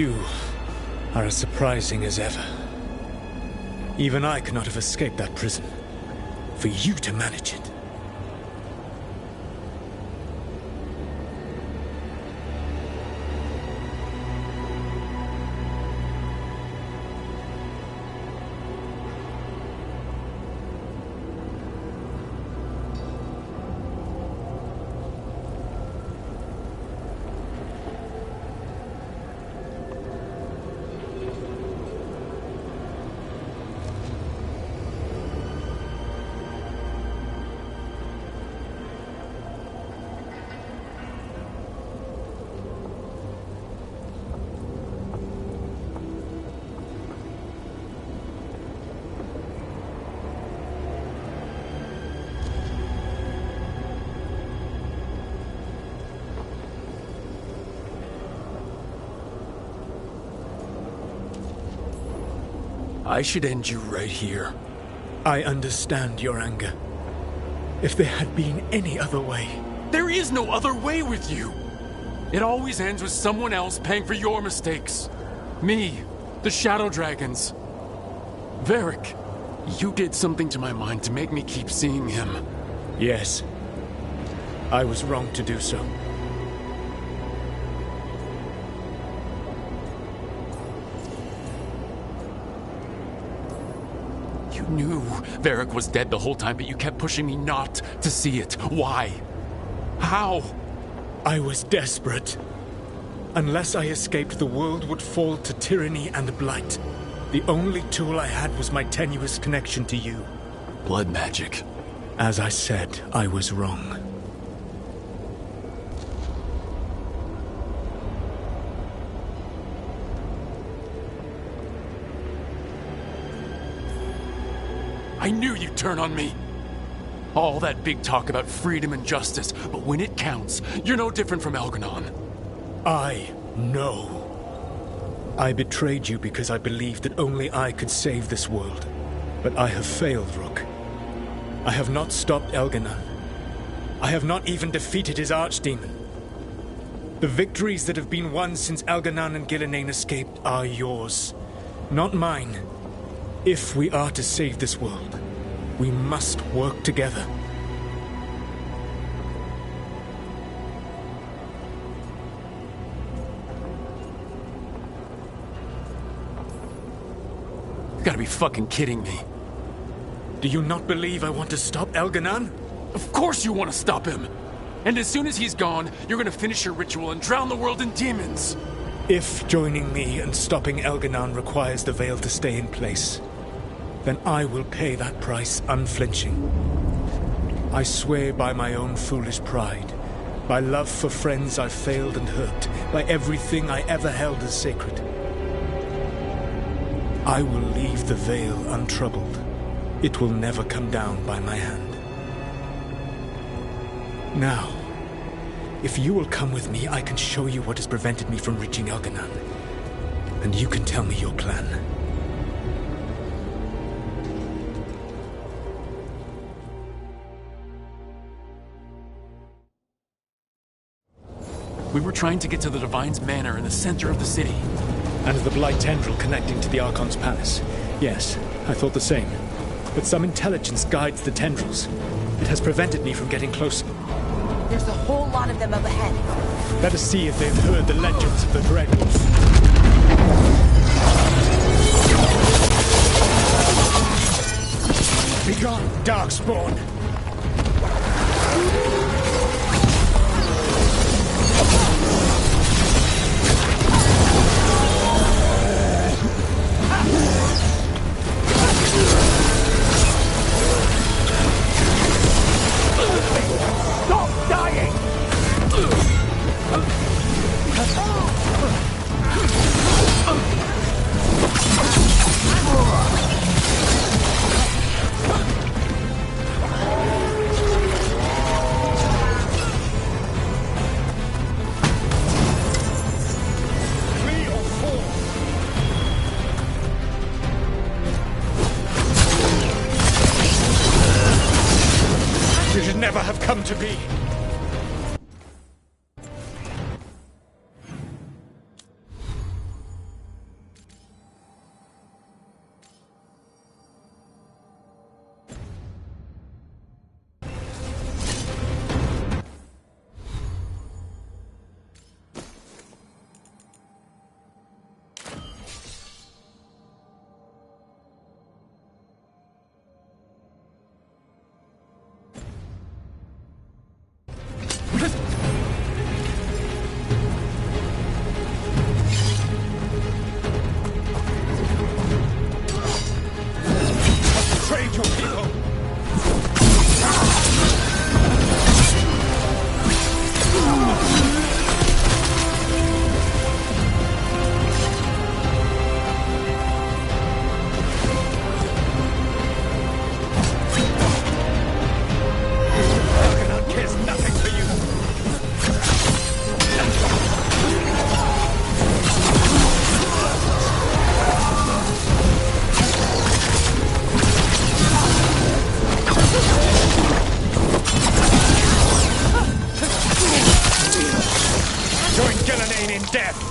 You are as surprising as ever. Even I could not have escaped that prison. For you to manage it. I should end you right here. I understand your anger. If there had been any other way... There is no other way with you! It always ends with someone else paying for your mistakes. Me, the Shadow Dragons. Varric, you did something to my mind to make me keep seeing him. Yes. I was wrong to do so. You knew Varric was dead the whole time, but you kept pushing me not to see it. Why? How? I was desperate. Unless I escaped, the world would fall to tyranny and blight. The only tool I had was my tenuous connection to you. Blood magic. As I said, I was wrong. I knew you'd turn on me. All that big talk about freedom and justice, but when it counts, you're no different from Elganon. I know. I betrayed you because I believed that only I could save this world. But I have failed, Rook. I have not stopped Elganon. I have not even defeated his archdemon. The victories that have been won since Elganon and Gillenane escaped are yours, not mine. If we are to save this world, we must work together. You gotta be fucking kidding me. Do you not believe I want to stop Elganon? Of course you want to stop him! And as soon as he's gone, you're gonna finish your ritual and drown the world in demons! If joining me and stopping Elganon requires the veil to stay in place, then I will pay that price unflinching. I swear by my own foolish pride, by love for friends I've failed and hurt, by everything I ever held as sacred. I will leave the veil untroubled. It will never come down by my hand. Now, if you will come with me, I can show you what has prevented me from reaching Elganon. And you can tell me your plan. We were trying to get to the Divine's Manor in the center of the city. And the Blight tendril connecting to the Archon's palace. Yes, I thought the same. But some intelligence guides the tendrils. It has prevented me from getting closer. There's a whole lot of them up ahead. Let us see if they've heard the legends of the Dread Wolf. Begone, Darkspawn! Never have come to be. death!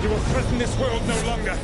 You will threaten this world no longer.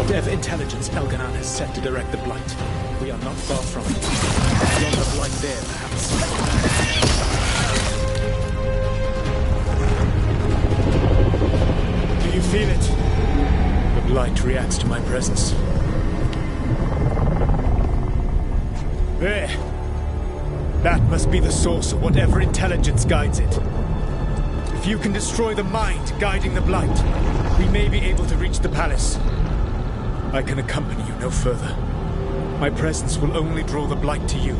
Whatever intelligence Elganan has set to direct the Blight, we are not far from it. Beyond the Blight there, perhaps. Do you feel it? The Blight reacts to my presence. There. That must be the source of whatever intelligence guides it. If you can destroy the mind guiding the Blight, we may be able to reach the palace. I can accompany you no further. My presence will only draw the Blight to you.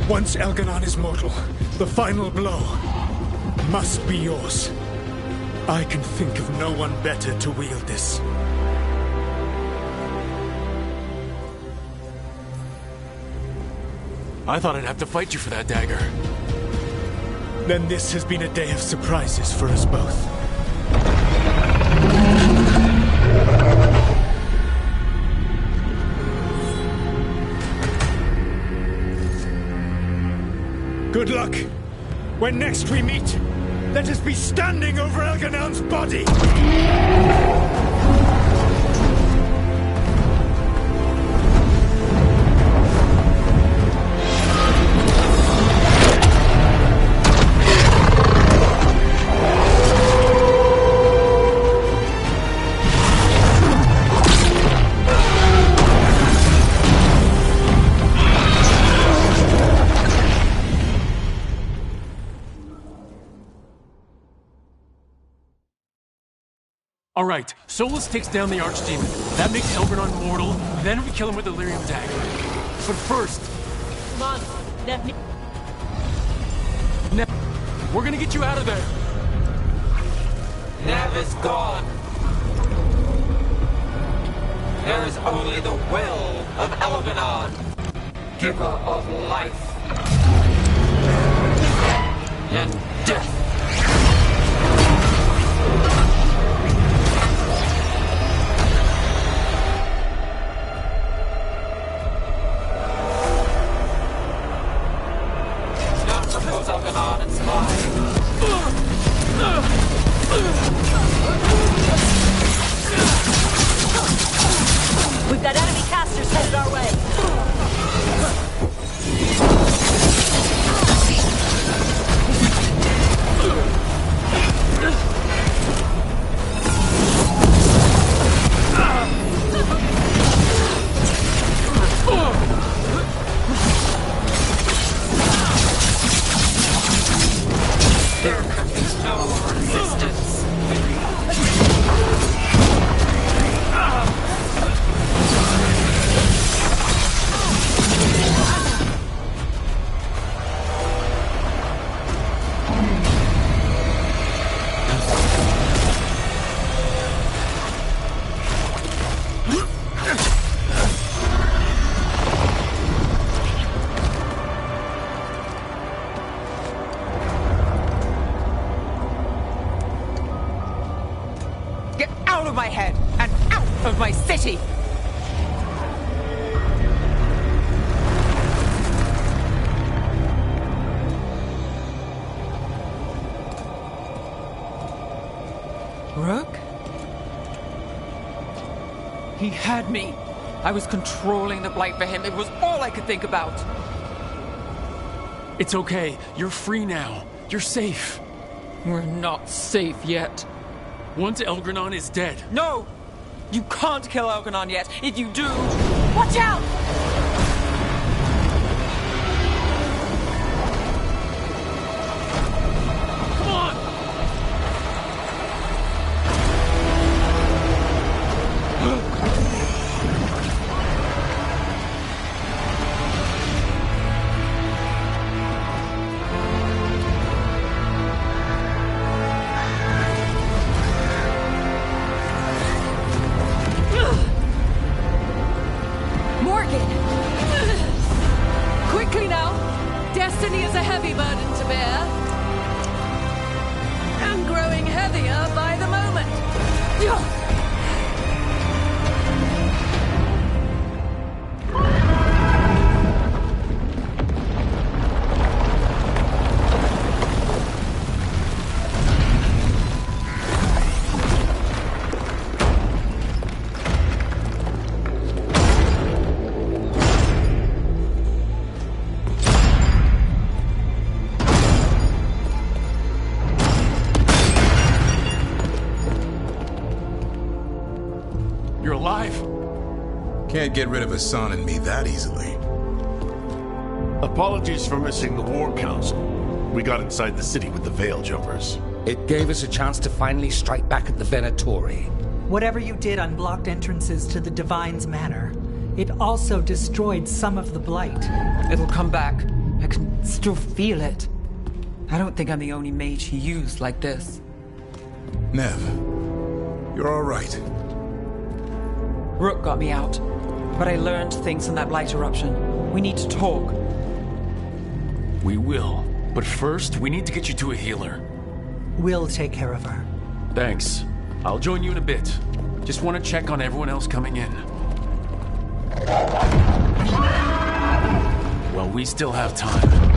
Once Elganan is mortal, the final blow must be yours. I can think of no one better to wield this. I thought I'd have to fight you for that dagger. Then this has been a day of surprises for us both. Good luck. When next we meet, let us be standing over Elganan's body! All right, Solus takes down the Archdemon. That makes Elganon mortal, then we kill him with the Lyrium dagger. But first... Come on, Nev, we're gonna get you out of there! Nev is gone! There is only the will of Elganon, giver of life and death. Not suppose Elganon and spy. We've got enemy casters headed our way. There can be no resistance. Get out of my head and out of my city! Rook? He had me. I was controlling the Blight for him. It was all I could think about. It's okay. You're free now. You're safe. We're not safe yet. Once Elgranon is dead. No! You can't kill Elganon yet. If you do... Watch out! Come on! Morgan! Quickly now! Destiny is a heavy burden to bear. And growing heavier by the moment. You're alive. Can't get rid of Hassan and me that easily. Apologies for missing the War Council. We got inside the city with the Veil Jumpers. It gave us a chance to finally strike back at the Venatori. Whatever you did unblocked entrances to the Divine's Manor. It also destroyed some of the Blight. It'll come back. I can still feel it. I don't think I'm the only mage he used like this. Nev, you're all right. Rook got me out, but I learned things from that Blight eruption. We need to talk. We will. But first, we need to get you to a healer. We'll take care of her. Thanks. I'll join you in a bit. Just want to check on everyone else coming in. Well, we still have time.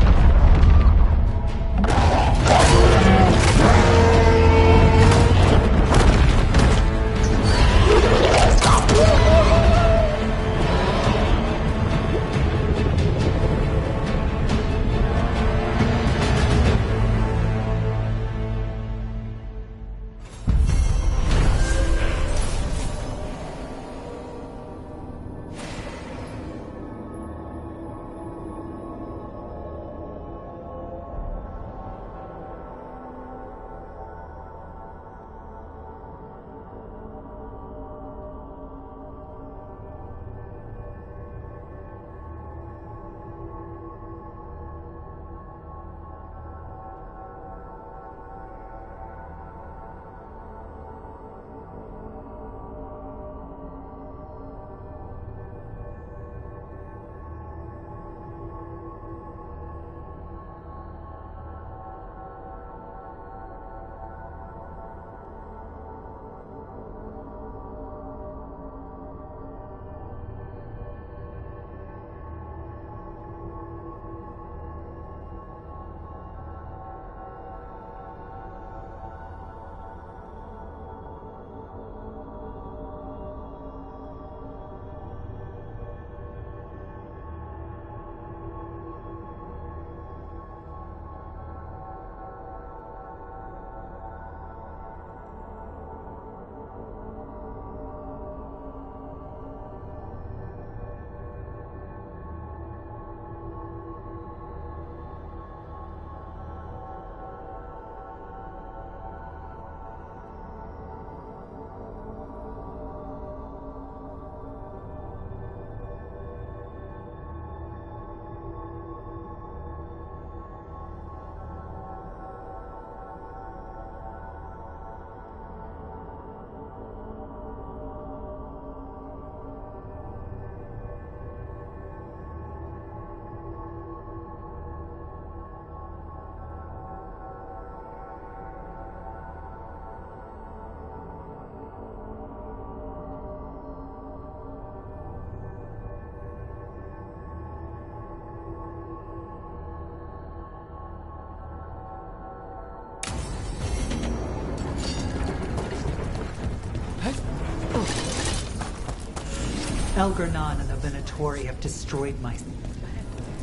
Elgar'nan and the Venatori have destroyed my...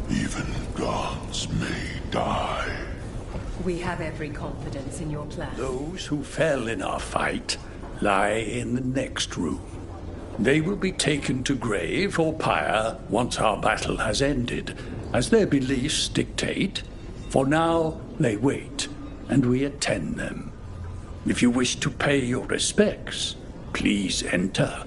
Even gods may die. We have every confidence in your plan. Those who fell in our fight lie in the next room. They will be taken to grave or pyre once our battle has ended, as their beliefs dictate. For now, they wait, and we attend them. If you wish to pay your respects, please enter.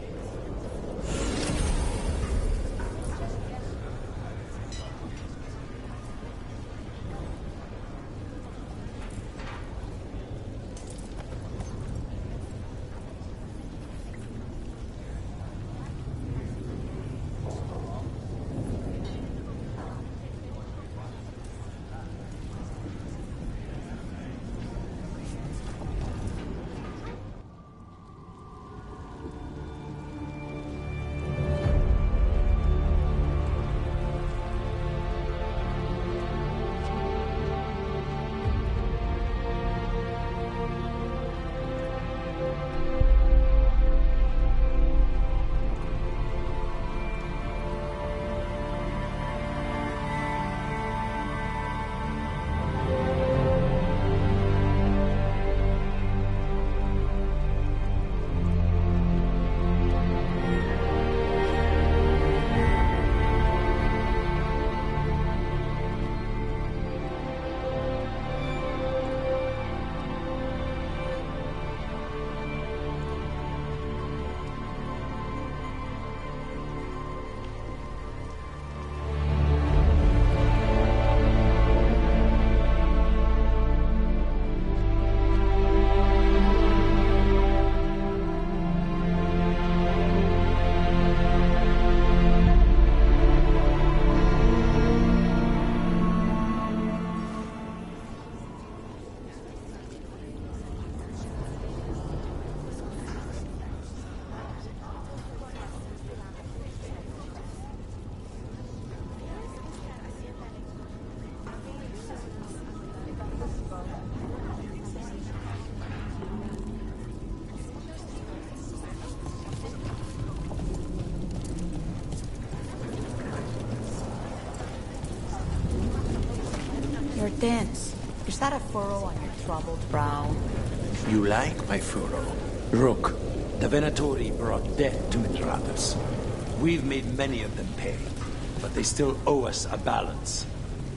You're dense. Is that a furrow on your troubled brow? You like my furrow? Rook, the Venatori brought death to Mitratus. We've made many of them pay, but they still owe us a balance.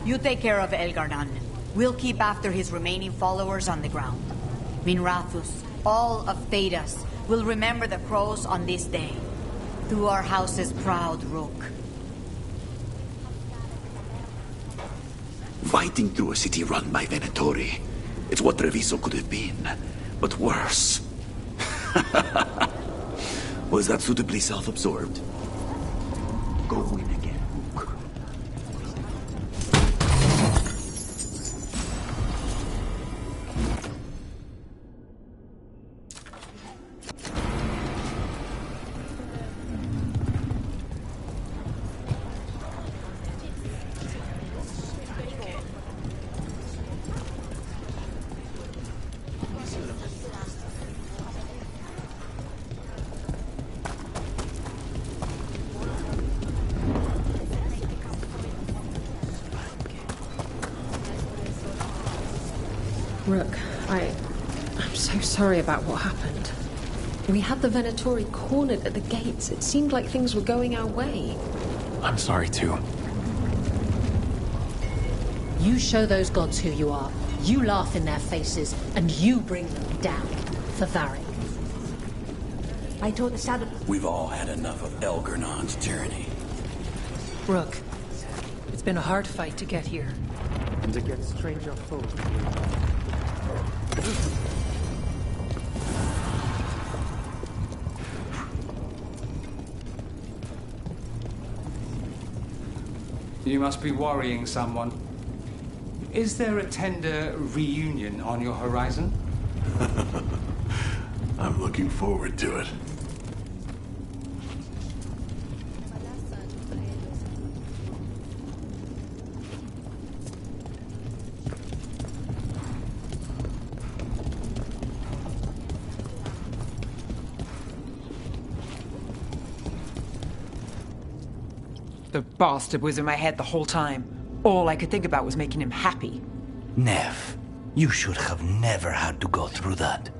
You take care of Elgar'nan. We'll keep after his remaining followers on the ground. Minrathus, all of Thedas, will remember the crows on this day. To our house's proud Rook. Fighting through a city run by Venatori. It's what Treviso could have been, but worse. Was that suitably self-absorbed? Go win again, Rook. Rook, I'm so sorry about what happened. We had the Venatori cornered at the gates. It seemed like things were going our way. I'm sorry too. You show those gods who you are. You laugh in their faces, and you bring them down for Varric. I told the Shadow... We've all had enough of Elgar'nan's tyranny. Rook, it's been a hard fight to get here. And against stranger foes. You must be worrying someone. Is there a tender reunion on your horizon? I'm looking forward to it. The bastard was in my head the whole time. All I could think about was making him happy. Nev, you should have never had to go through that.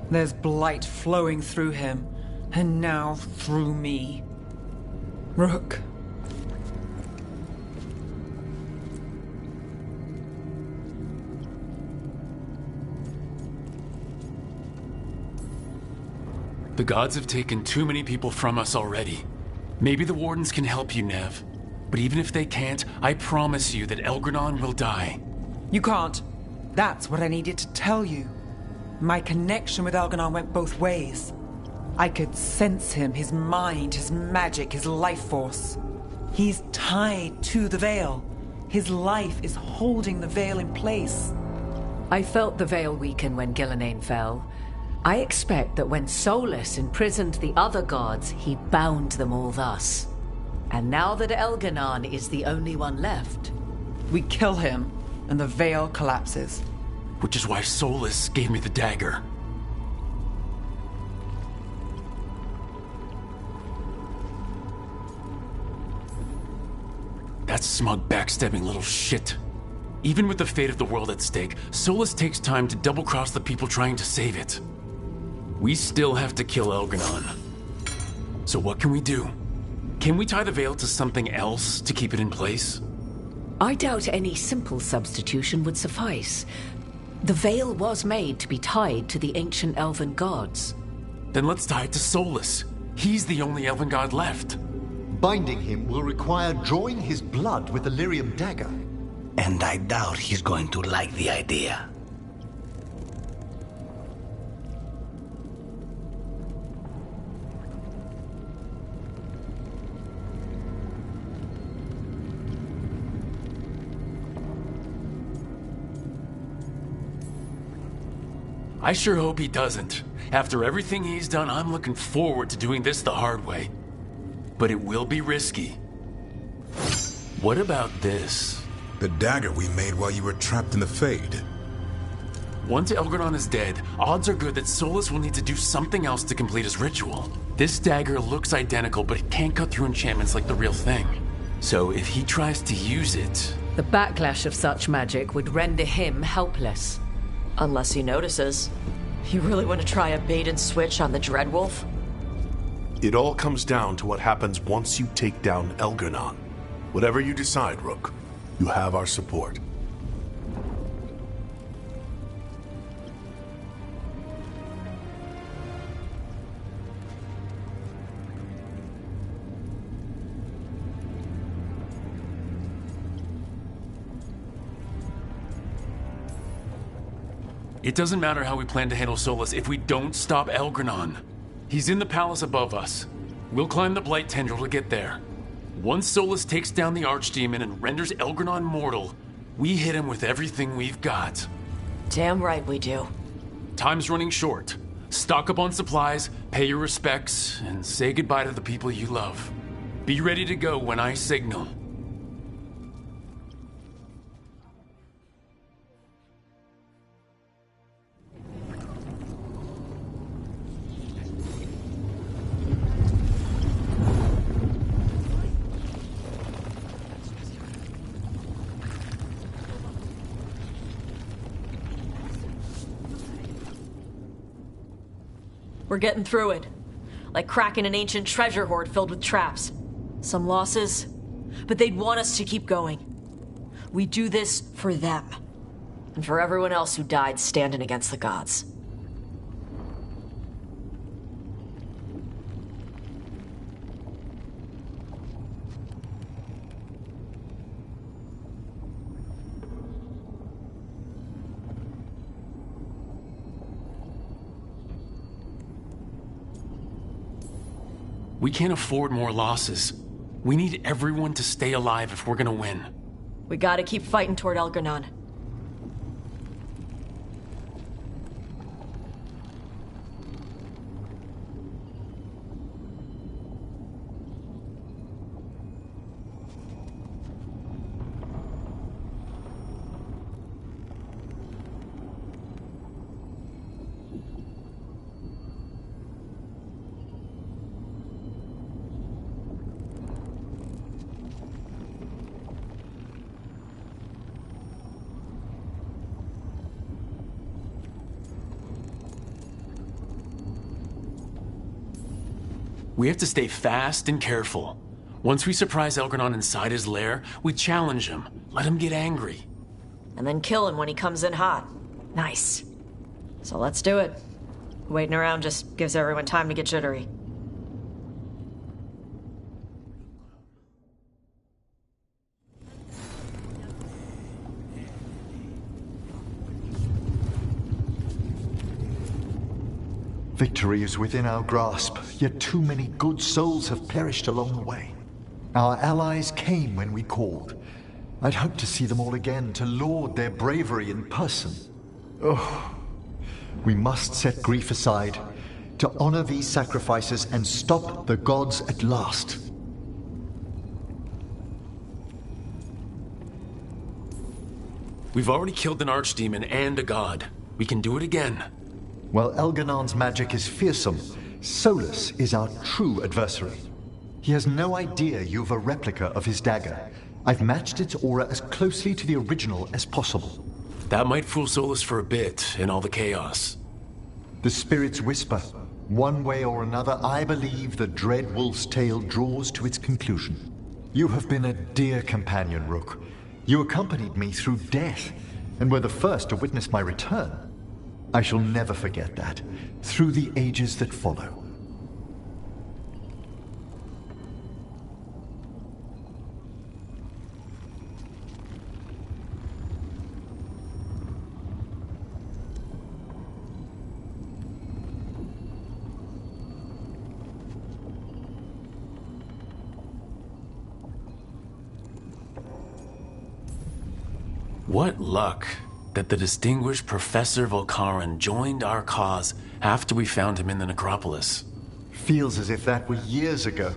There's blight flowing through him, and now through me. Rook. The gods have taken too many people from us already. Maybe the Wardens can help you, Nev. But even if they can't, I promise you that Elgranon will die. You can't. That's what I needed to tell you. My connection with Elgranon went both ways. I could sense him, his mind, his magic, his life force. He's tied to the Veil. His life is holding the Veil in place. I felt the Veil weaken when Gillenane fell. I expect that when Solus imprisoned the other gods, he bound them all thus. And now that Elgranon is the only one left... We kill him, and the Veil collapses. Which is why Solus gave me the dagger. That smug, backstabbing little shit. Even with the fate of the world at stake, Solus takes time to double-cross the people trying to save it. We still have to kill Elgranon. So what can we do? Can we tie the Veil to something else to keep it in place? I doubt any simple substitution would suffice. The Veil was made to be tied to the ancient elven gods. Then let's tie it to Solus. He's the only elven god left. Binding him will require drawing his blood with the lyrium dagger. And I doubt he's going to like the idea. I sure hope he doesn't. After everything he's done, I'm looking forward to doing this the hard way. But it will be risky. What about this? The dagger we made while you were trapped in the Fade. Once Elgranon is dead, odds are good that Solus will need to do something else to complete his ritual. This dagger looks identical, but it can't cut through enchantments like the real thing. So if he tries to use it... The backlash of such magic would render him helpless. Unless he notices. You really want to try a bait and switch on the Dreadwolf? It all comes down to what happens once you take down Elgranon. Whatever you decide, Rook, you have our support. It doesn't matter how we plan to handle Solus if we don't stop Elgranon. He's in the palace above us. We'll climb the Blight Tendril to get there. Once Solus takes down the Archdemon and renders Elgranon mortal, we hit him with everything we've got. Damn right we do. Time's running short. Stock up on supplies, pay your respects, and say goodbye to the people you love. Be ready to go when I signal. We're getting through it. Like cracking an ancient treasure hoard filled with traps. Some losses, but they'd want us to keep going. We do this for them. And for everyone else who died standing against the gods. We can't afford more losses. We need everyone to stay alive if we're gonna win. We gotta keep fighting toward Elgranon. We have to stay fast and careful. Once we surprise Elgarnon inside his lair, we challenge him, let him get angry. And then kill him when he comes in hot. Nice. So let's do it. Waiting around just gives everyone time to get jittery. Victory is within our grasp, yet too many good souls have perished along the way. Our allies came when we called. I'd hoped to see them all again, to laud their bravery in person. Oh, we must set grief aside, to honor these sacrifices and stop the gods at last. We've already killed an archdemon and a god. We can do it again. While Elgarnon's magic is fearsome, Solus is our true adversary. He has no idea you've a replica of his dagger. I've matched its aura as closely to the original as possible. That might fool Solus for a bit in all the chaos. The spirits whisper. One way or another, I believe the dread wolf's tale draws to its conclusion. You have been a dear companion, Rook. You accompanied me through death, and were the first to witness my return. I shall never forget that, through the ages that follow. What luck that the distinguished Professor Volcaran joined our cause after we found him in the necropolis. Feels as if that were years ago.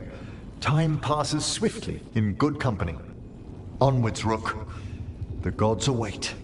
Time passes swiftly in good company. Onwards, Rook. The gods await.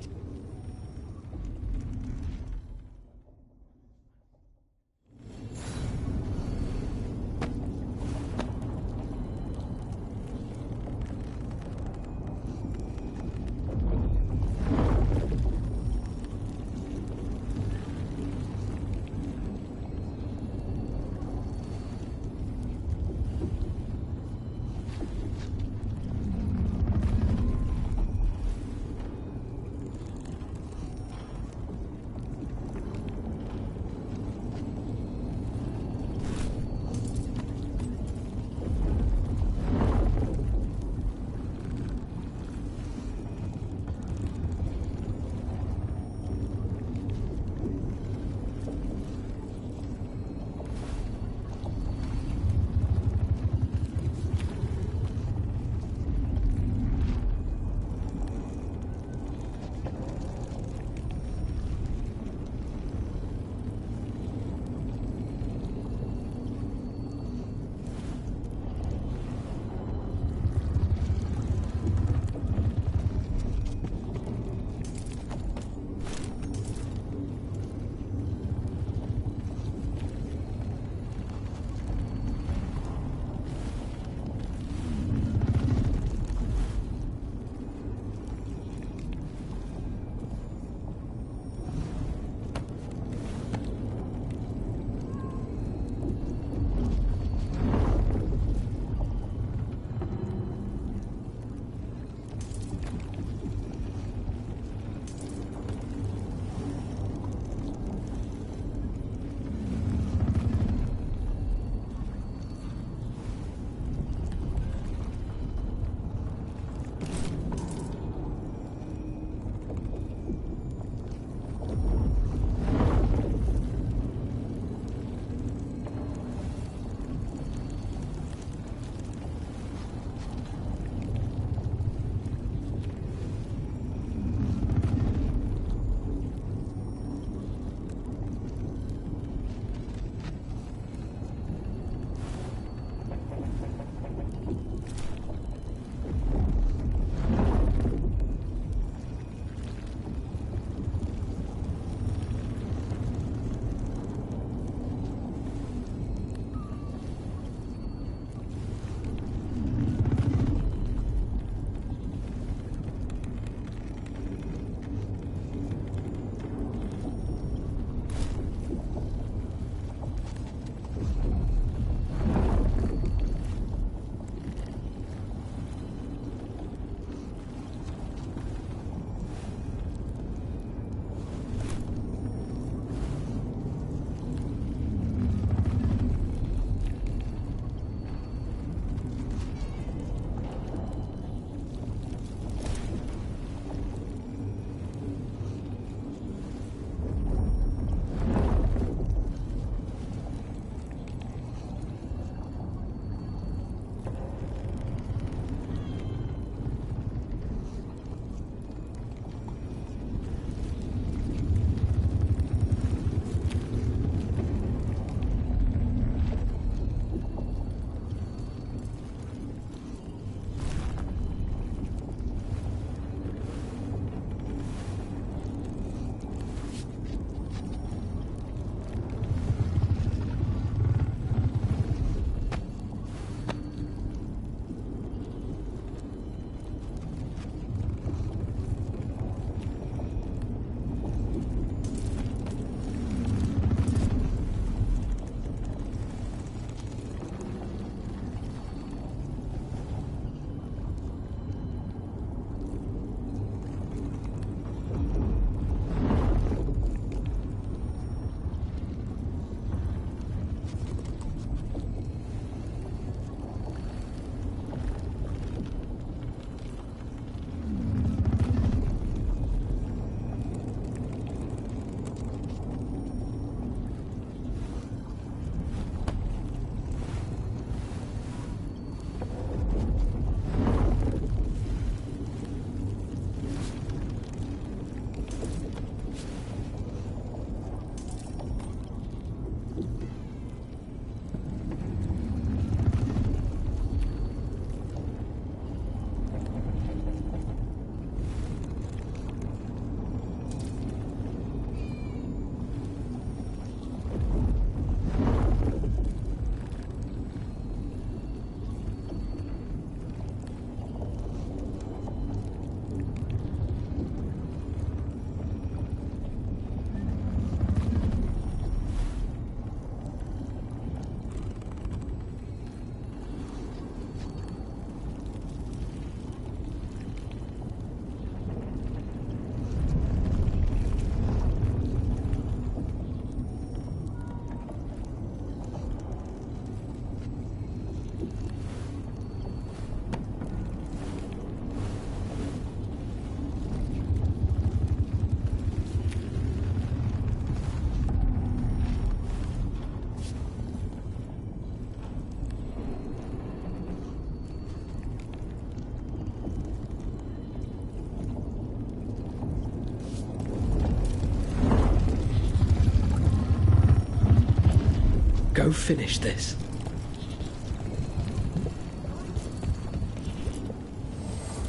Go finish this.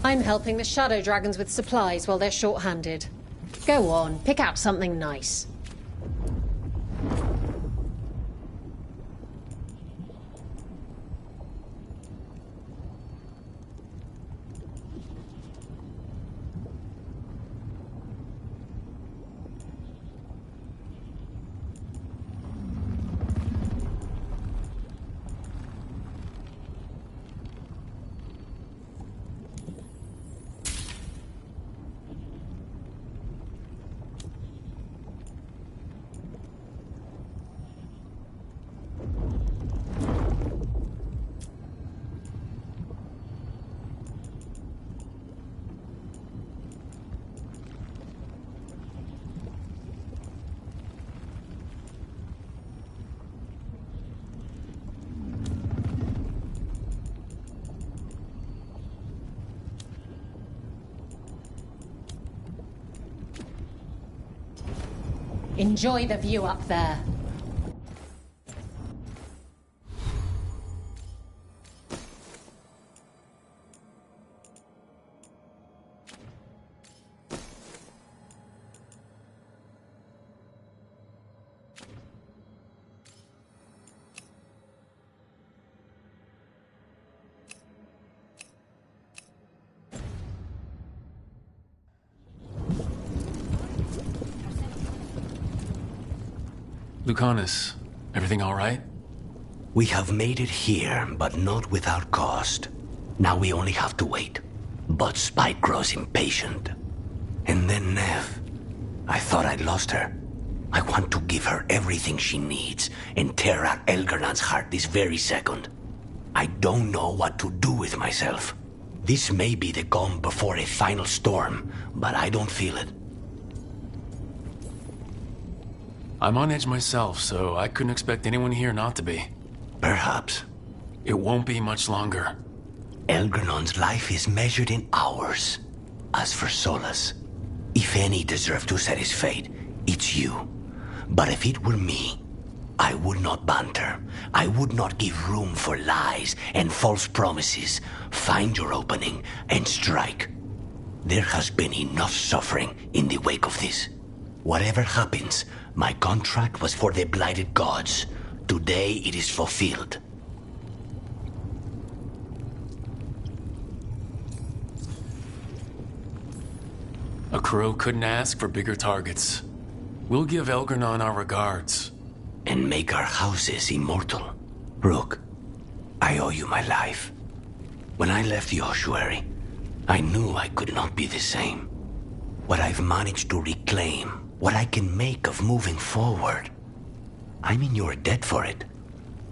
I'm helping the Shadow Dragons with supplies while they're short-handed. Go on, pick out something nice. Enjoy the view up there. Lucanus, everything all right? We have made it here, but not without cost. Now we only have to wait. But Spike grows impatient. And then Nev. I thought I'd lost her. I want to give her everything she needs and tear out Elgernon's heart this very second. I don't know what to do with myself. This may be the calm before a final storm, but I don't feel it. I'm on edge myself, so I couldn't expect anyone here not to be. Perhaps. It won't be much longer. Elgernon's life is measured in hours. As for Solus, if any deserve to set his fate, it's you. But if it were me, I would not banter. I would not give room for lies and false promises. Find your opening and strike. There has been enough suffering in the wake of this. Whatever happens, my contract was for the blighted gods. Today it is fulfilled. A crow couldn't ask for bigger targets. We'll give Elgernon our regards. And make our houses immortal. Rook, I owe you my life. When I left the ossuary, I knew I could not be the same. What I've managed to reclaim, what I can make of moving forward, I'm in your debt for it.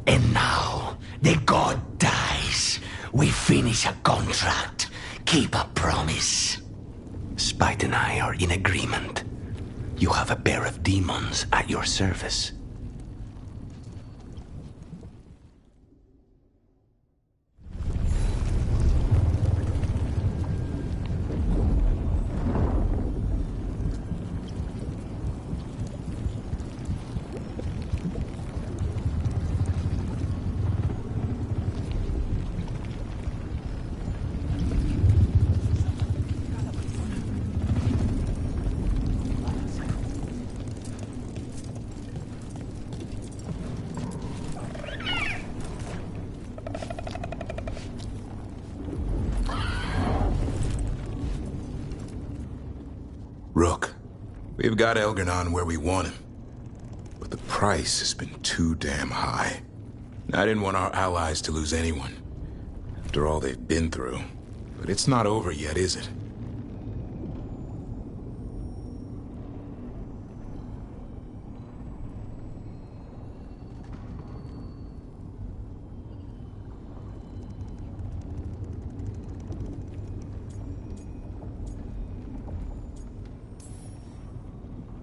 And now, the god dies. We finish a contract, keep a promise. Spite and I are in agreement. You have a pair of demons at your service. Rook, we've got Elgernon where we want him. But the price has been too damn high. I didn't want our allies to lose anyone, after all they've been through. But it's not over yet, is it?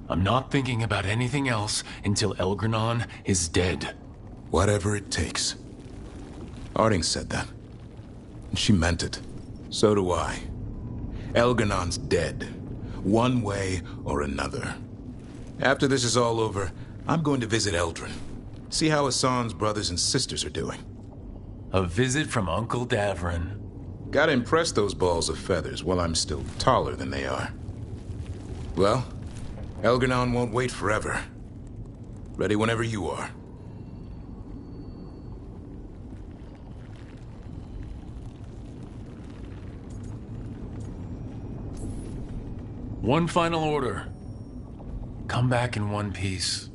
I'm not thinking about anything else until Elgernon is dead. Whatever it takes. Harding said that. And she meant it. So do I. Elgernon's dead. One way or another. After this is all over, I'm going to visit Eldrin. See how Hassan's brothers and sisters are doing. A visit from Uncle Davrin. Gotta impress those balls of feathers while I'm still taller than they are. Well, Elgar'nan won't wait forever. Ready whenever you are. One final order. Come back in one piece.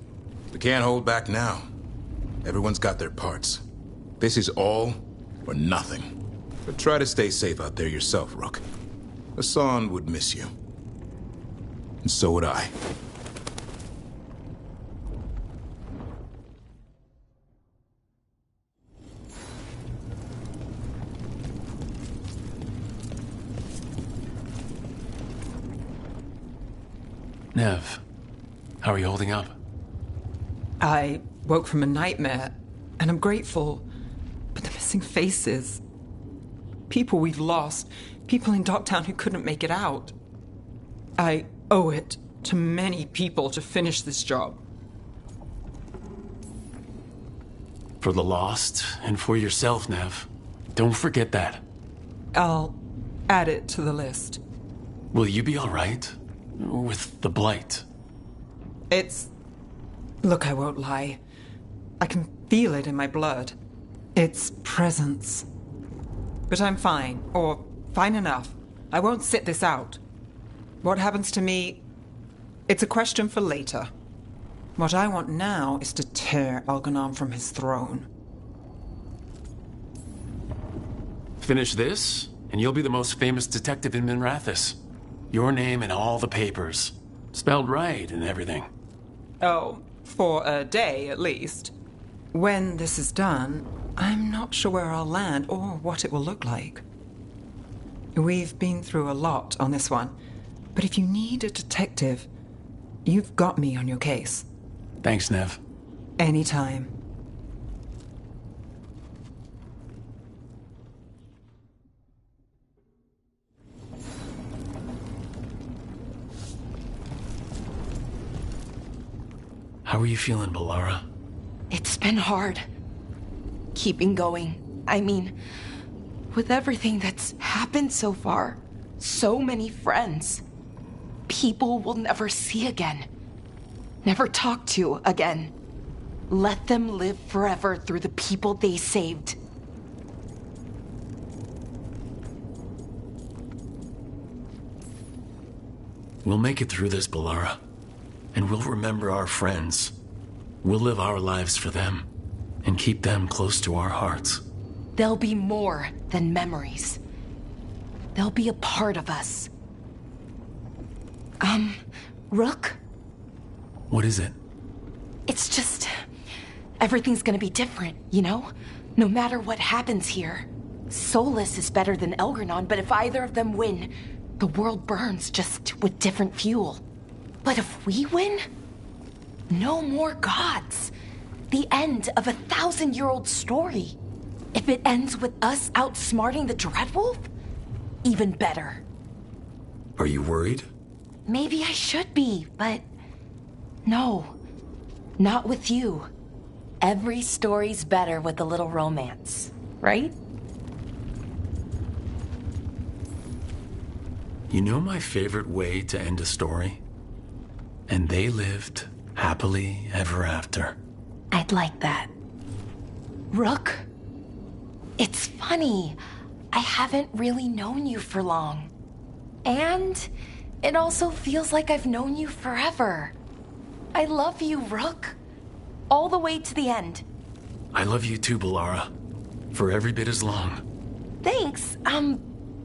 We can't hold back now. Everyone's got their parts. This is all or nothing. But try to stay safe out there yourself, Rook. Hassan would miss you. And so would I. Nev, how are you holding up? I woke from a nightmare, and I'm grateful. But the missing faces... people we've lost. People in Docktown who couldn't make it out. I owe it to many people to finish this job. For the lost, and for yourself, Nev. Don't forget that. I'll add it to the list. Will you be all right? With the Blight? It's... Look, I won't lie. I can feel it in my blood. Its presence. But I'm fine, or fine enough. I won't sit this out. What happens to me, it's a question for later. What I want now is to tear Elgar'nan from his throne. Finish this, and you'll be the most famous detective in Minrathous. Your name in all the papers. Spelled right and everything. Oh, for a day at least. When this is done, I'm not sure where I'll land or what it will look like. We've been through a lot on this one, but if you need a detective, you've got me on your case. Thanks, Nev. Anytime. How are you feeling, Balara? It's been hard. Keeping going. I mean, with everything that's happened so far, so many friends. People we'll never see again. Never talk to again. Let them live forever through the people they saved. We'll make it through this, Balara. And we'll remember our friends. We'll live our lives for them. And keep them close to our hearts. They'll be more than memories. They'll be a part of us. Rook? What is it? It's just... everything's gonna be different, you know? No matter what happens here. Solus is better than Elgar'nan, but if either of them win, the world burns just with different fuel. But if we win, no more gods. The end of a 1,000-year-old story. If it ends with us outsmarting the Dreadwolf, even better. Are you worried? Maybe I should be, but no, not with you. Every story's better with a little romance, right? You know my favorite way to end a story? And they lived happily ever after. I'd like that. Rook, it's funny. I haven't really known you for long. And it also feels like I've known you forever. I love you, Rook. All the way to the end. I love you too, Balara. For every bit as long. Thanks.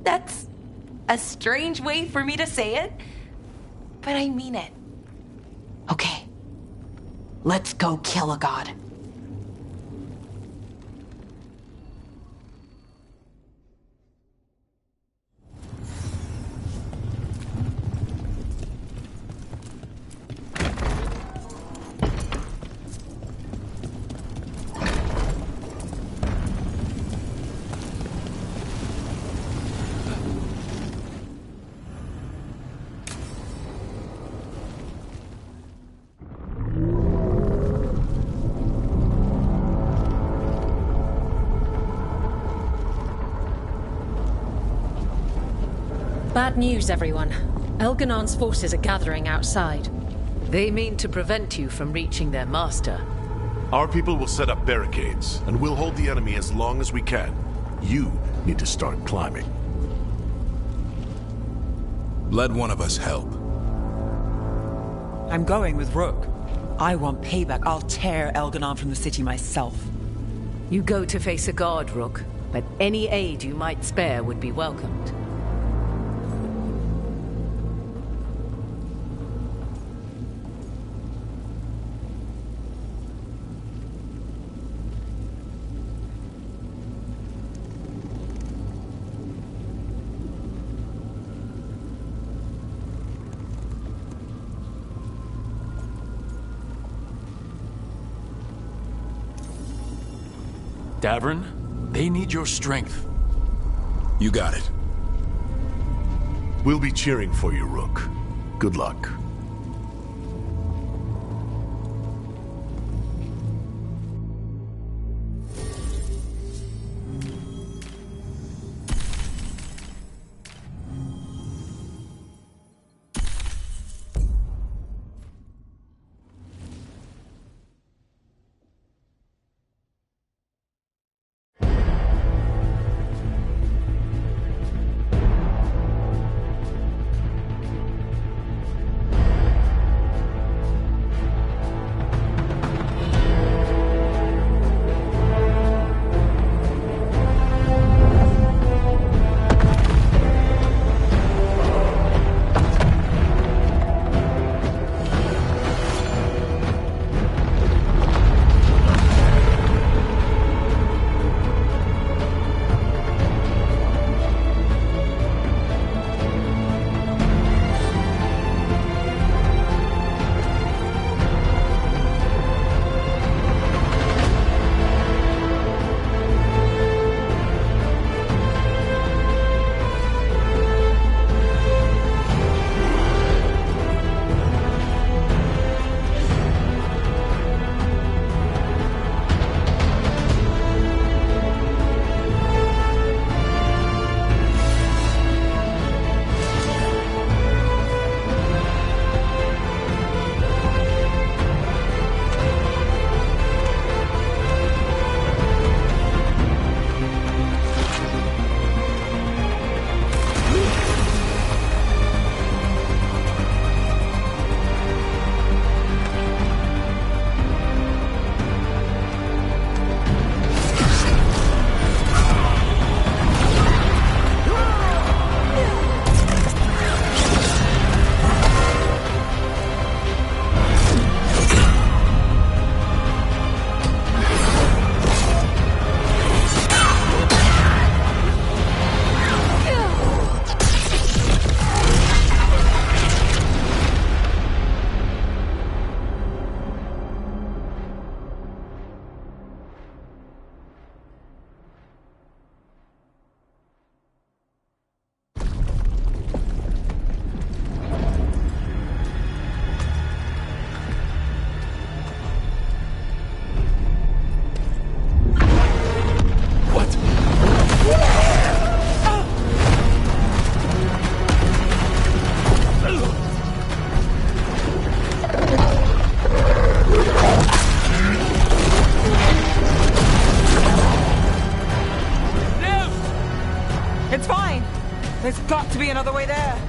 That's a strange way for me to say it, but I mean it. Okay. Let's go kill a god. Bad news, everyone. Elganon's forces are gathering outside. They mean to prevent you from reaching their master. Our people will set up barricades, and we'll hold the enemy as long as we can. You need to start climbing. Let one of us help. I'm going with Rook. I want payback. I'll tear Elganon from the city myself. You go to face a guard, Rook, but any aid you might spare would be welcomed. Davern, they need your strength. You got it. We'll be cheering for you, Rook. Good luck. There's got to be another way there.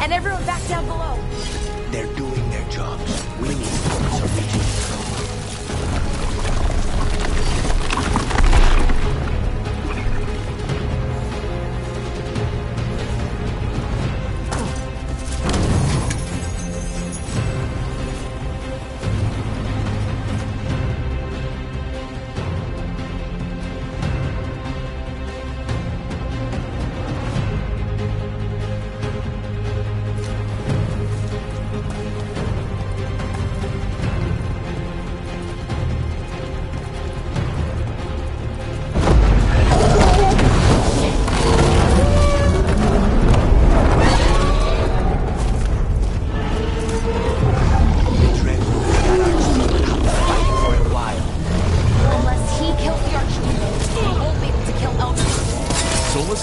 And everyone back down below. They're doing their jobs. We need to focus on reaching the throne.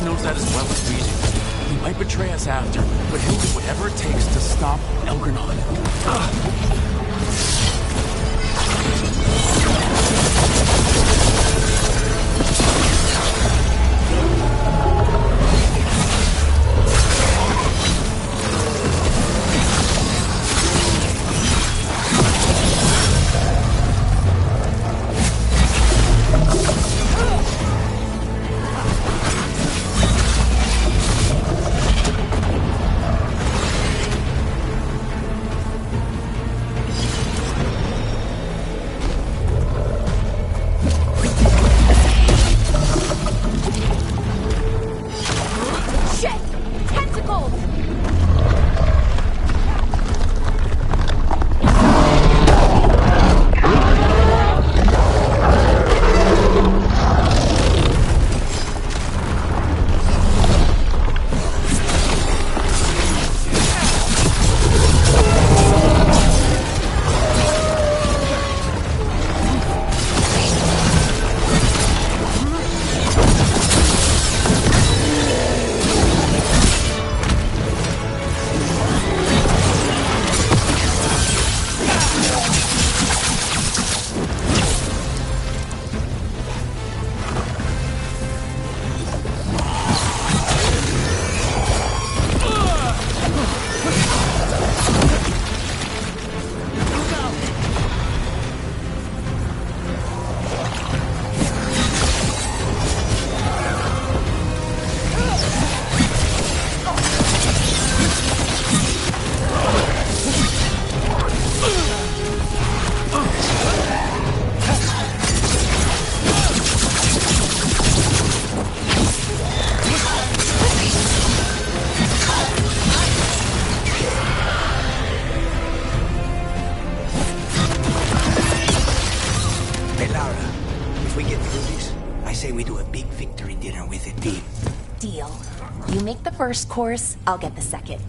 knows that as well as we do. He might betray us after, but he'll do whatever it takes to stop Elgar'nan. First course, I'll get the second.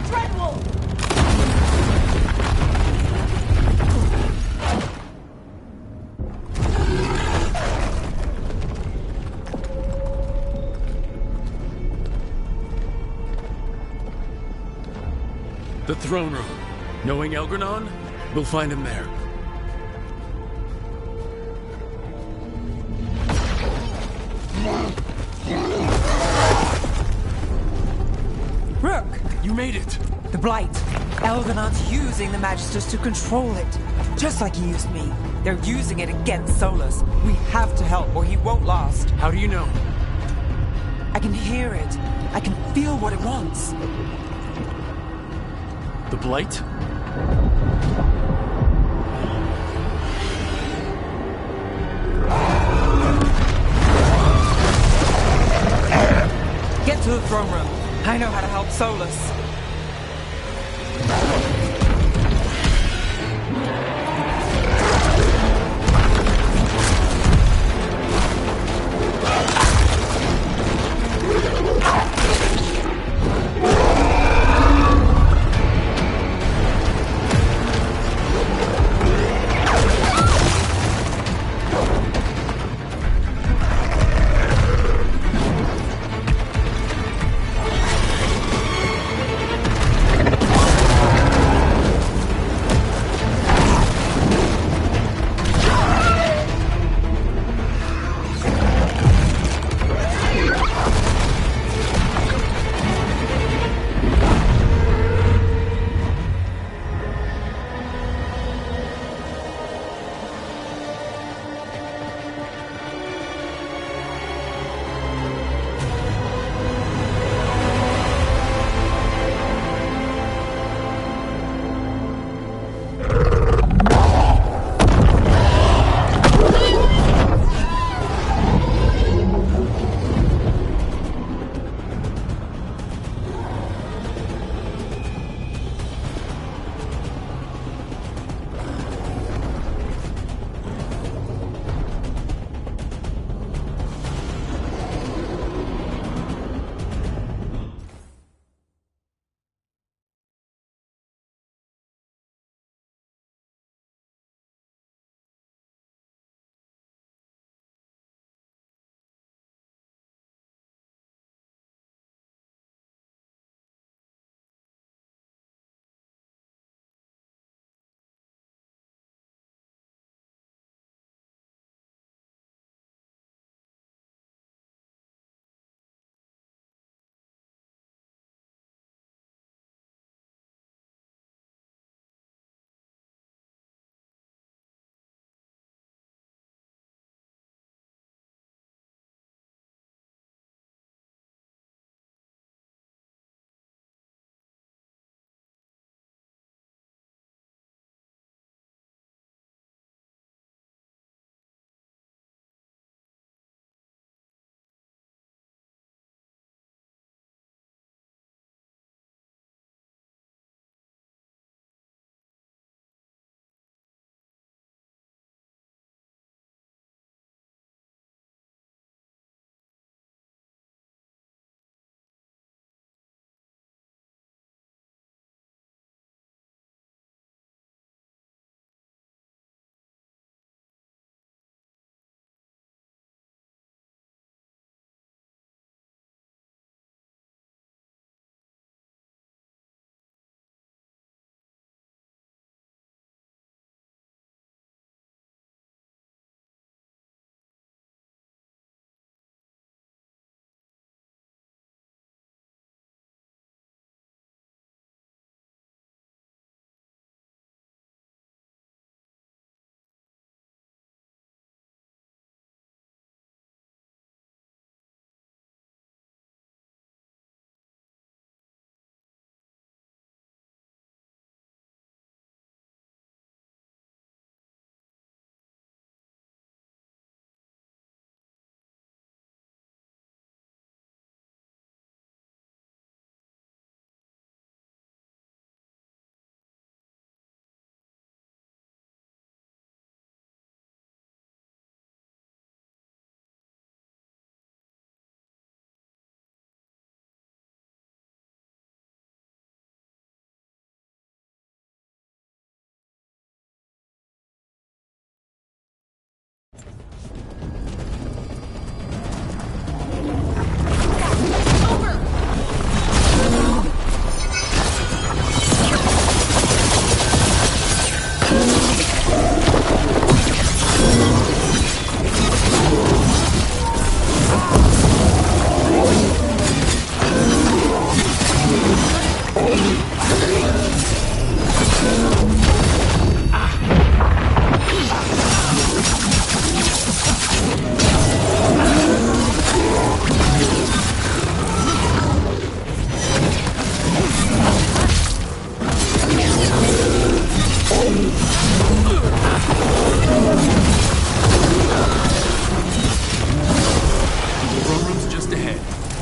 Dreadwolf! The throne room. Knowing Elgar'nan, we'll find him there. Rook! You made it! The Blight. Elgar'nan's using the Magisters to control it. Just like he used me. They're using it against Solus. We have to help or he won't last. How do you know? I can hear it. I can feel what it wants. The Blight? Get to the throne room. I know how to help Solus.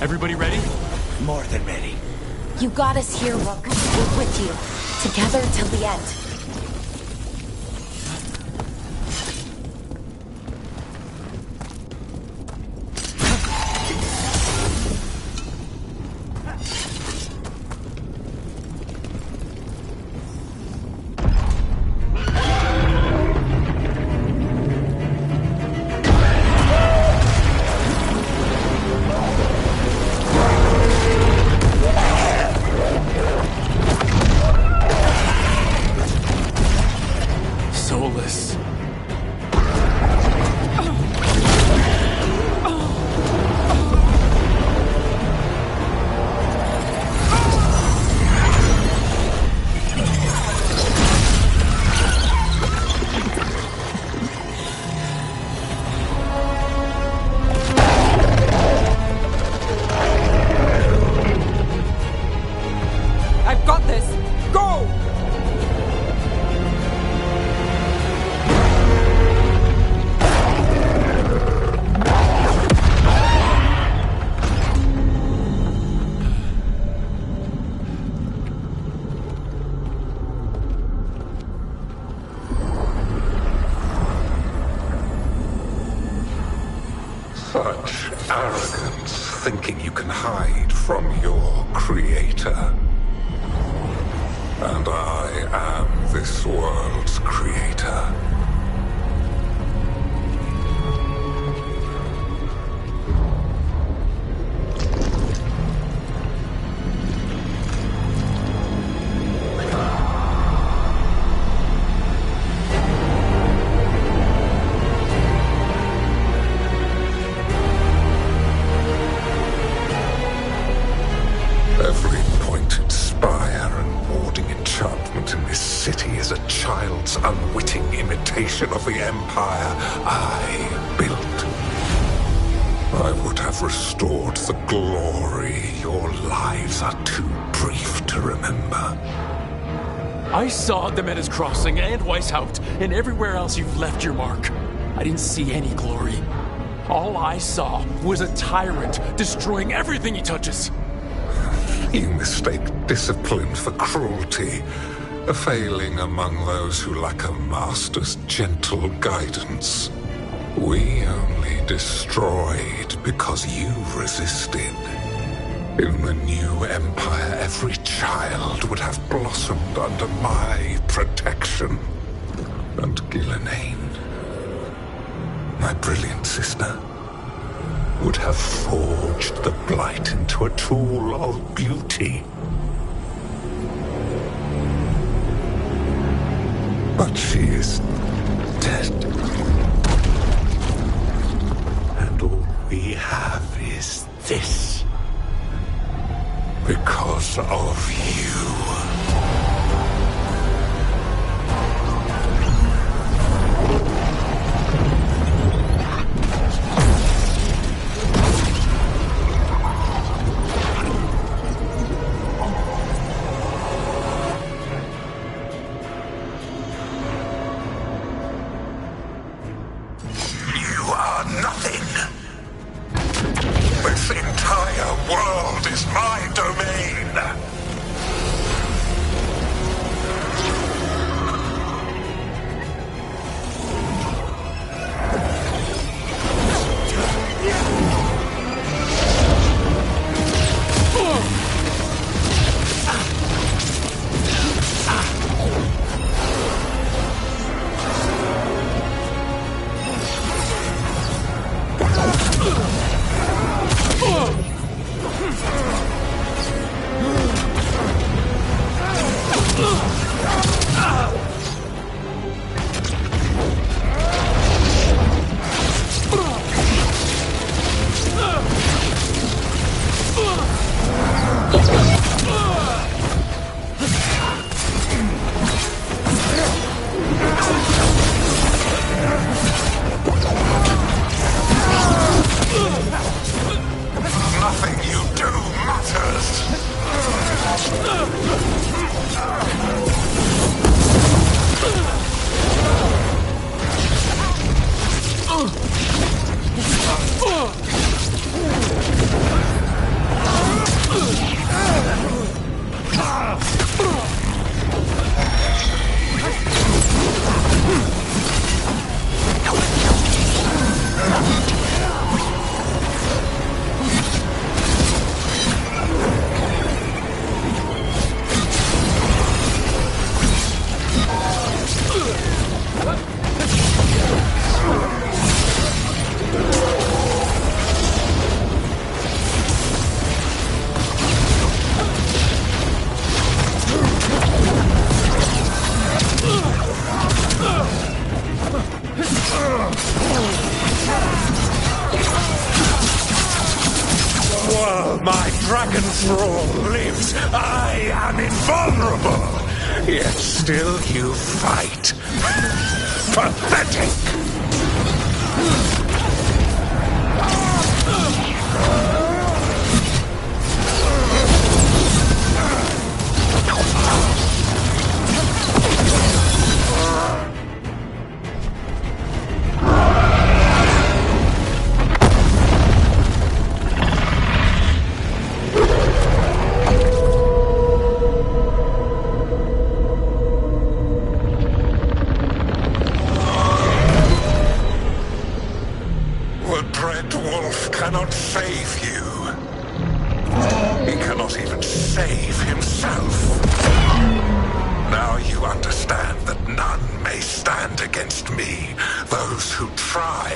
Everybody ready? More than ready. You got us here, Rook. We're with you. Together till the end. Soulless. I've got this! Go! Such arrogance, thinking you can hide from your creator. And I am this world's creator. Every pointed spire and warding enchantment in this city is a child's unwitting imitation of the empire I built. I would have restored the glory. Your lives are too brief to remember. I saw the Meadows Crossing and Weishaupt and everywhere else you've left your mark. I didn't see any glory. All I saw was a tyrant destroying everything he touches. You mistake discipline for cruelty, a failing among those who lack a master's gentle guidance. We only destroyed because you resisted. In the new empire, every child would have blossomed under my protection. And Ghilanane, my brilliant sister, would have forged the blight into a tool of beauty. But she is dead. And all we have is this. Because of you. This entire world is my domain. While my dragon thrall lives, I am invulnerable. Yet still you fight. Pathetic! Cannot save you. He cannot even save himself. Now you understand that none may stand against me. Those who try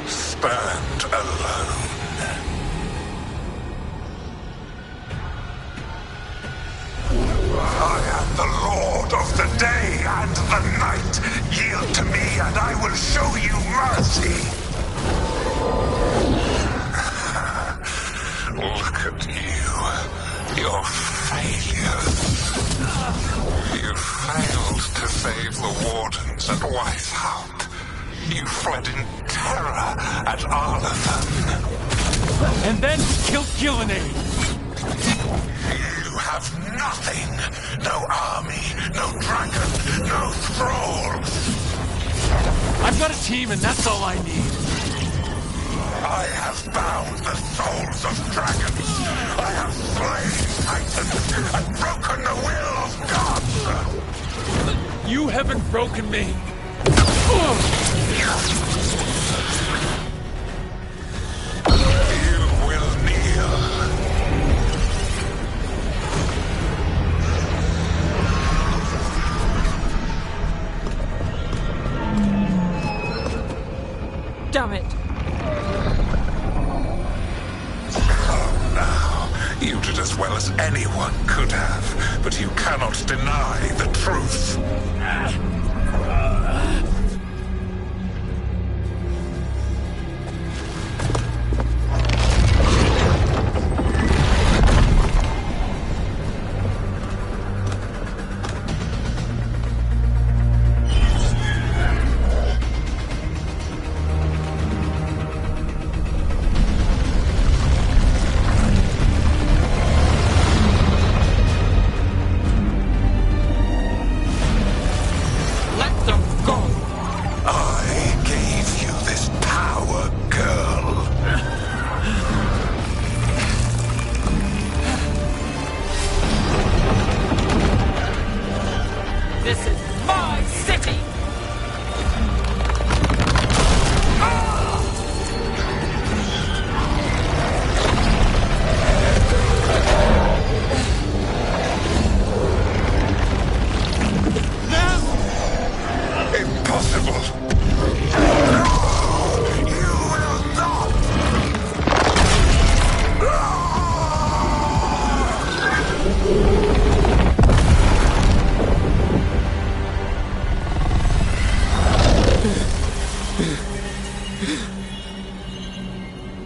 stand alone. I am the Lord of the day and the night. Yield to me and I will show you mercy. Look at you. Your failures. You failed to save the wardens at Weishaupt. You fled in terror at Arlathan. And then killed Gillenade. You have nothing. No army, no dragon, no thralls. I've got a team and that's all I need. I have bound the souls of dragons. I have slain titans and broken the will of gods. You haven't broken me. You will kneel. Damn it. You did as well as anyone could have, but you cannot deny the truth.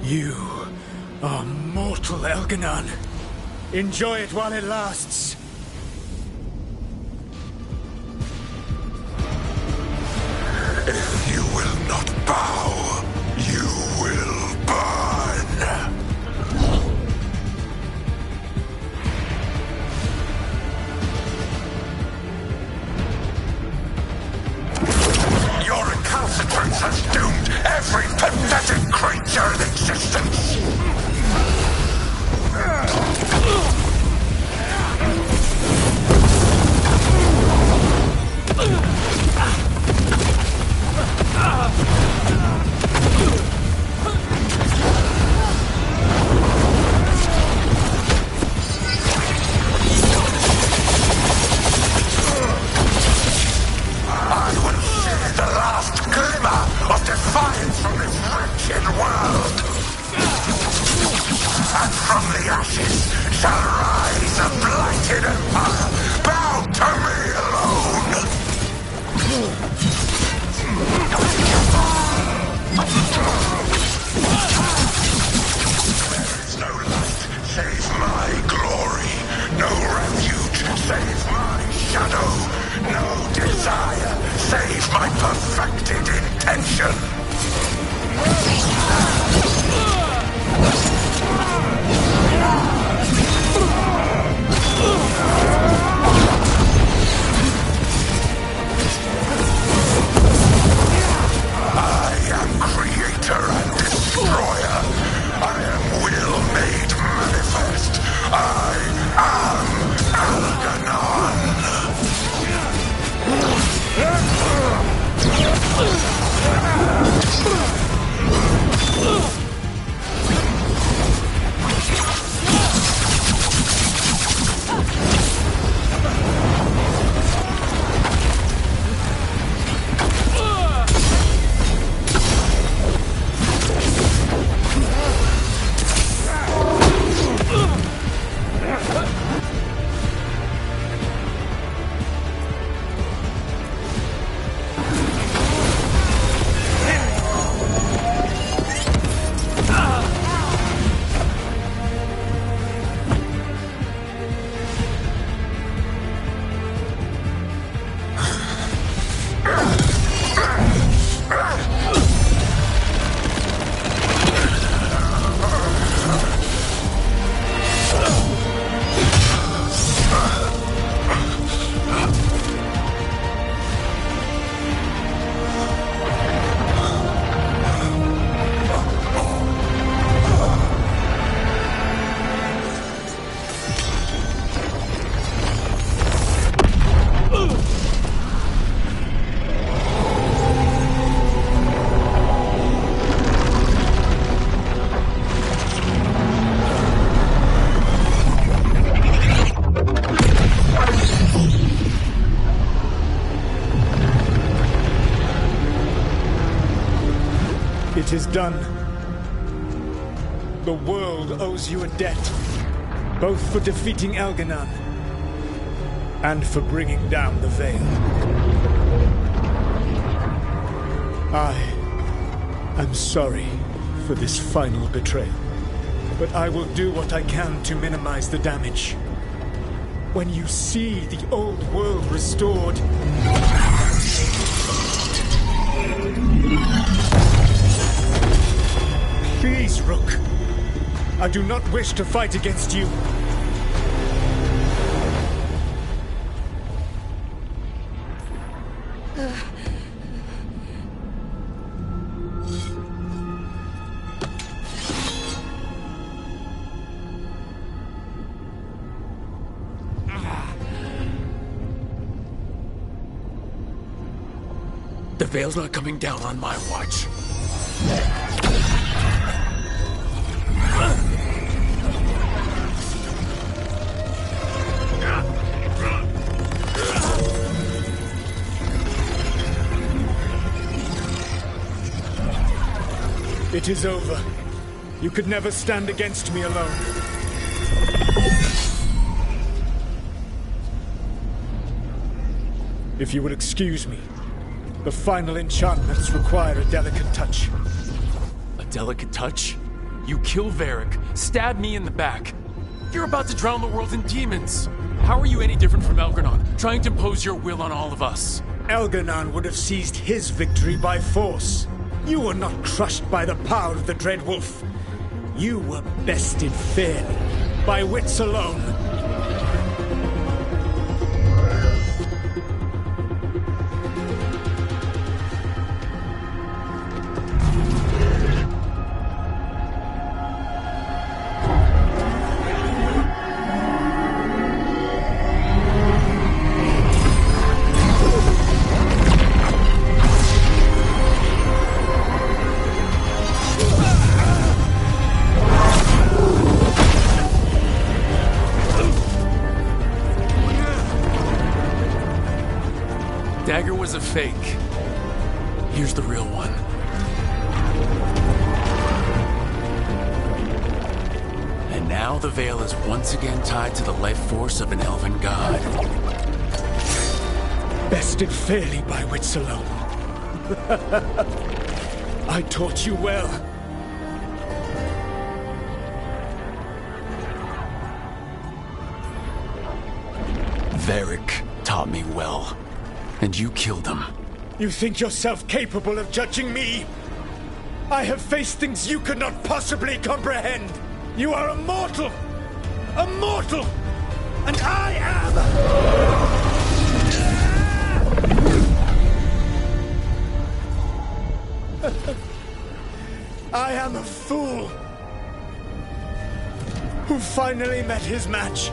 You are mortal, Elganon. Enjoy it while it lasts. If you will not bow, you will burn. Your recalcitrance has doomed every pathetic creature in existence. I will see the last glimmer of defiance from this wretched world. And from the ashes shall rise a blighted empire, bound to me alone. There is no life my perfected intention. I am creator and destroyer. I am will made manifest. I am Elganon. It is done. The world owes you a debt, both for defeating Elganon and for bringing down the Veil. I am sorry for this final betrayal, but I will do what I can to minimize the damage. When you see the old world restored, please, Rook. I do not wish to fight against you. The Veil's not coming down on my watch. It is over. You could never stand against me alone. If you will excuse me, the final enchantments require a delicate touch. A delicate touch? You kill Varric, stab me in the back. You're about to drown the world in demons. How are you any different from Elganon, trying to impose your will on all of us? Elganon would have seized his victory by force. You were not crushed by the power of the Dread Wolf. You were bested fairly, by wits alone. Dagger was a fake. Here's the real one. And now the Veil is once again tied to the life force of an elven god. Bested fairly by wits alone. I taught you well. Varric taught me well. And you killed him. You think yourself capable of judging me? I have faced things you could not possibly comprehend. You are a mortal! A mortal! And I am... I am a fool who finally met his match.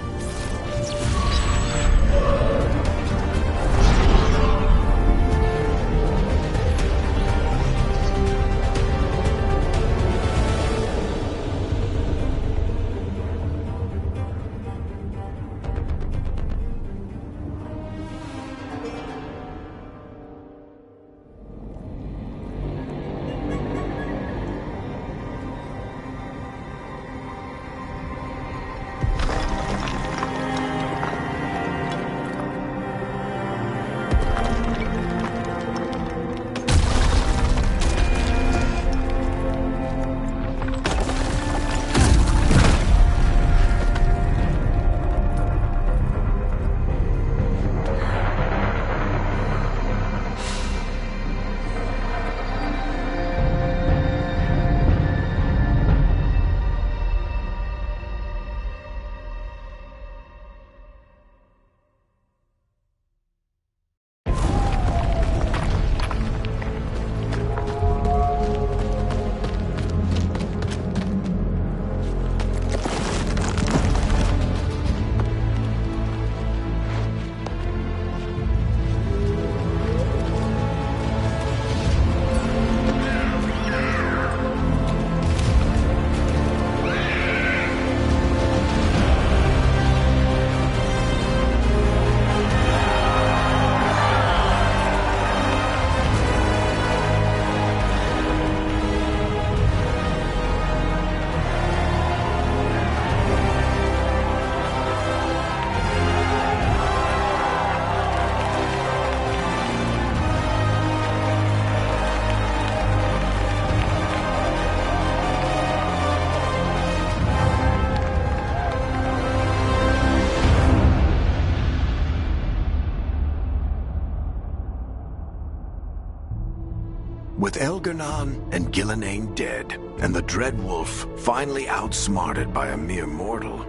With Elgar'nan and Gillenane dead, and the Dreadwolf finally outsmarted by a mere mortal,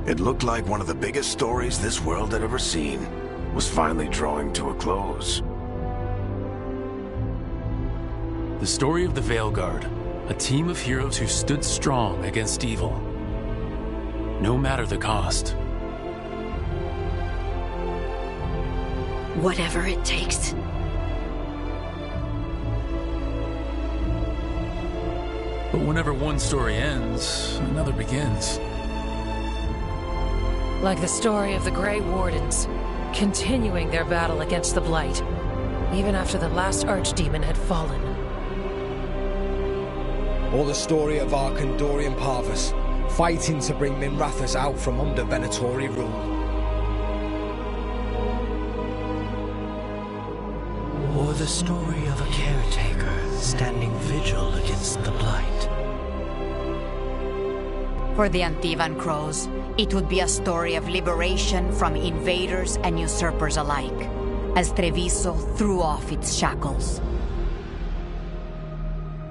it looked like one of the biggest stories this world had ever seen was finally drawing to a close. The story of the Veilgaurd, a team of heroes who stood strong against evil, no matter the cost. Whatever it takes. But whenever one story ends, another begins. Like the story of the Grey Wardens, continuing their battle against the Blight, even after the last Archdemon had fallen. Or the story of Arkandorian Parvus, fighting to bring Minrathous out from under Venatori rule. Or the story of a caretaker standing vigil against the Blight. For the Antivan Crows, it would be a story of liberation from invaders and usurpers alike, as Treviso threw off its shackles.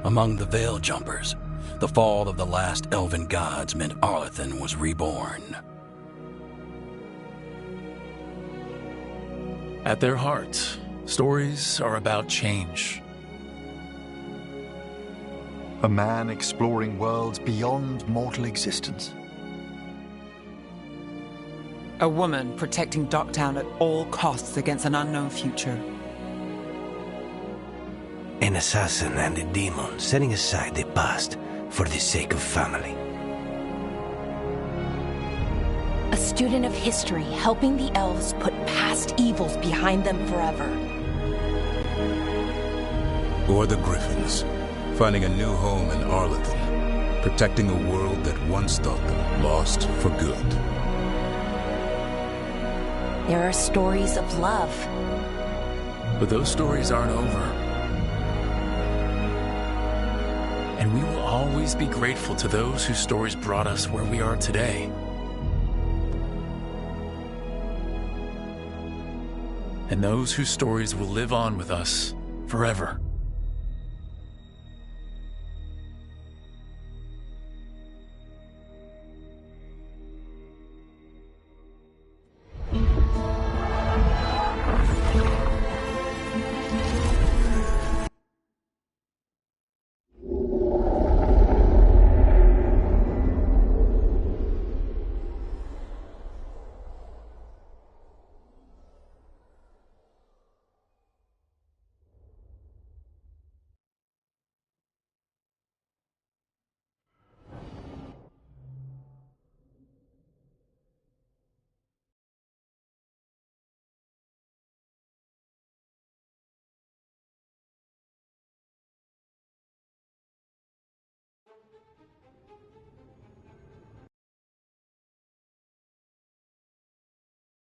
Among the Veil Jumpers, the fall of the last elven gods meant Arlathan was reborn. At their heart, stories are about change. A man exploring worlds beyond mortal existence. A woman protecting Docktown at all costs against an unknown future. An assassin and a demon setting aside the past for the sake of family. A student of history helping the elves put past evils behind them forever. Or the Griffins, finding a new home in Arlathan, protecting a world that once thought them lost for good. There are stories of love. But those stories aren't over. And we will always be grateful to those whose stories brought us where we are today. And those whose stories will live on with us forever.